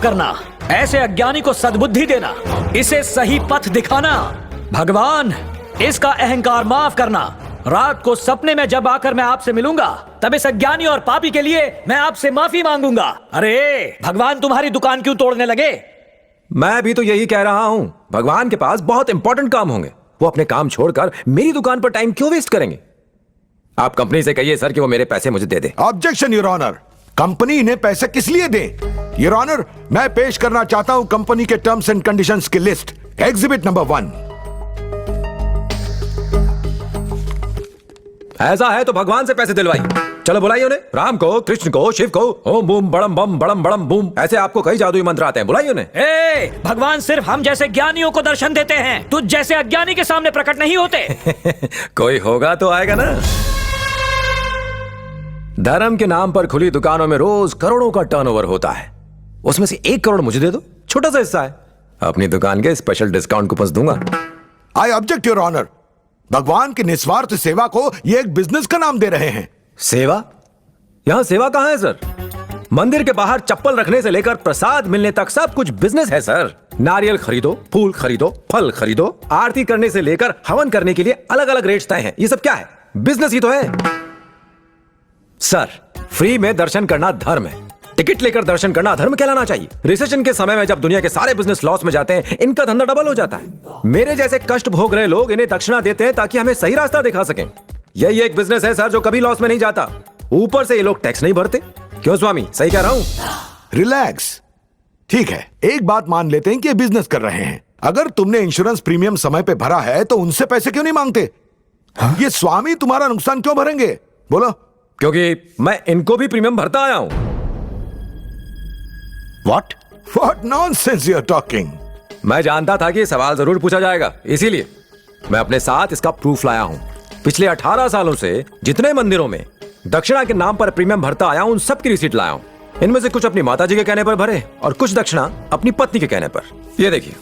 करना, ऐसे अज्ञानी को सद्बुद्धि देना, इसे सही पथ दिखाना। भगवान, इसका अहंकार माफ करना। रात को सपने में जब आकर मैं आपसे मिलूंगा तब इस अज्ञानी और पापी के लिए मैं आपसे माफी मांगूंगा। अरे भगवान तुम्हारी दुकान क्यों तोड़ने लगे? मैं भी तो यही कह रहा हूं, भगवान के पास बहुत इंपॉर्टेंट काम होंगे, वो अपने काम छोड़कर मेरी दुकान पर टाइम क्यों वेस्ट करेंगे? आप कंपनी से कहिए सर कि वो मेरे पैसे मुझे दे दे। ऑब्जेक्शन योर ऑनर, कंपनी इन्हें पैसे किस लिए दे? योर ऑनर, मैं पेश करना चाहता हूं कंपनी के टर्म्स एंड कंडीशंस की लिस्ट। Exhibit number 1। ऐसा है तो भगवान से पैसे दिलवाइए। चलो बुलाइए उन्हें, राम को, कृष्ण को, शिव को। ओम बूम बड़म बम बड़म बड़म बूम, ऐसे आपको कई जादुई मंत्र आते हैं, बुलाइए उन्हें। भगवान सिर्फ हम जैसे ज्ञानियों को दर्शन देते हैं, तुझ जैसे अज्ञानी के सामने प्रकट नहीं होते। कोई होगा तो आएगा ना। धर्म के नाम पर खुली दुकानों में रोज करोड़ों का टर्नओवर होता है, उसमें से 1 करोड़ मुझे दे दो, छोटा सा हिस्सा है, अपनी दुकान के स्पेशल डिस्काउंट कूपन दूंगा। आई ऑब्जेक्ट योर ऑनर, भगवान की निस्वार्थ सेवा को ये एक बिजनेस का नाम दे रहे हैं। सेवा? यहां सेवा कहां है सर? मंदिर के बाहर चप्पल रखने से लेकर प्रसाद मिलने तक सब कुछ बिजनेस है सर। नारियल खरीदो, फूल खरीदो, फल खरीदो, आरती करने से लेकर हवन करने के लिए अलग अलग रेट्स तय हैं। ये सब क्या है? बिजनेस ही तो है सर। फ्री में दर्शन करना धर्म है, टिकट लेकर दर्शन करना अधर्म कहलाना चाहिए। रिसेशन के समय में जब दुनिया के सारे बिजनेस लॉस में जाते हैं, इनका धंधा डबल हो जाता है। मेरे जैसे कष्ट भोग रहे लोग इन्हें दक्षिणा देते हैं ताकि हमें सही रास्ता दिखा सकें। यही एक बिजनेस है सर जो कभी लॉस में नहीं जाता। ऊपर से ये लोग टैक्स नहीं भरते। क्यों स्वामी, सही कह रहा हूं? रिलैक्स, ठीक है, एक बात मान लेते हैं कि ये बिजनेस कर रहे हैं। अगर तुमने इंश्योरेंस प्रीमियम समय पे भरा है तो उनसे पैसे क्यों नहीं मांगते? ये स्वामी तुम्हारा नुकसान क्यों भरेंगे? बोलो। क्योंकि मैं इनको भी प्रीमियम भरता आया हूं। What nonsense you are talking? मैं जानता था कि ये सवाल जरूर पूछा जाएगा, इसीलिए मैं अपने साथ इसका प्रूफ लाया हूं। पिछले 18 सालों से जितने मंदिरों में दक्षिणा के नाम पर प्रीमियम भरता आया हूं, उन सब की रिसीट लाया हूं। इनमें से कुछ अपनी माता जी के कहने पर भरे और कुछ दक्षिणा अपनी पत्नी के कहने पर। ये देखिए,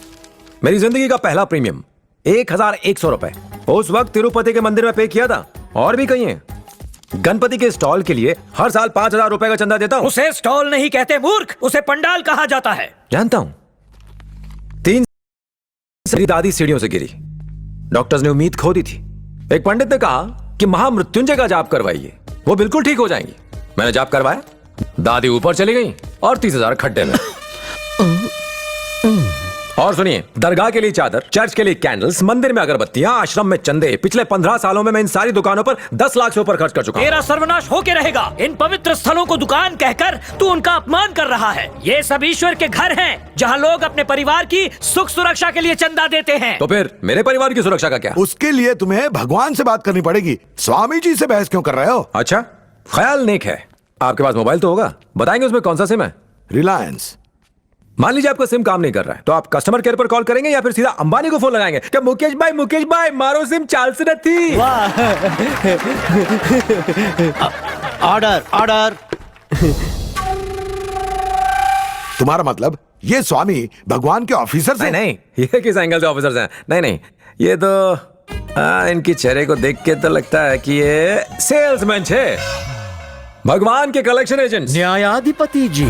मेरी जिंदगी का पहला प्रीमियम 1100 रुपए उस वक्त तिरुपति के मंदिर में पे किया था। और भी कहीं है। गणपति के स्टॉल के लिए हर साल 5000 रुपए का चंदा देता हूं। उसे स्टॉल नहीं कहते मूर्ख, उसे पंडाल कहा जाता है। जानता हूं। 3 दादी सीढ़ियों से गिरी, डॉक्टर्स ने उम्मीद खो दी थी। एक पंडित ने कहा कि महामृत्युंजय का जाप करवाइए, वो बिल्कुल ठीक हो जाएंगी। मैंने जाप करवाया, दादी ऊपर चली गई और 30,000 खड्डे में। और सुनिए, दरगाह के लिए चादर, चर्च के लिए कैंडल्स, मंदिर में अगरबत्तियां, आश्रम में चंदे, पिछले 15 सालों में मैं इन सारी दुकानों पर 10 लाख से ऊपर खर्च कर चुका हूं। तेरा सर्वनाश होके रहेगा। इन पवित्र स्थलों को दुकान कहकर तू उनका अपमान कर रहा है। ये सब ईश्वर के घर हैं, जहां लोग अपने परिवार की सुख सुरक्षा के लिए चंदा देते हैं। तो फिर मेरे परिवार की सुरक्षा का क्या? उसके लिए तुम्हें भगवान से बात करनी पड़ेगी। स्वामी जी से बहस क्यों कर रहे हो? अच्छा, ख्याल नेक है। आपके पास मोबाइल तो होगा, बताएंगे उसमें कौन सा सिम है? रिलायंस। मान लीजिए आपका सिम काम नहीं कर रहा है, तो आप कस्टमर केयर पर कॉल करेंगे या फिर सीधा अंबानी को फोन लगाएंगे? क्या मुकेश भाई मारो सिम चाल से नहीं। ऑर्डर। तुम्हारा मतलब ये स्वामी भगवान के ऑफिसर से? नहीं, ये किस एंगल से ऑफिसर्स हैं? नहीं, ये तो इनकी चेहरे को देख के तो लगता है कि ये सेल्समैन है, भगवान के कलेक्शन एजेंट। न्यायाधिपति जी,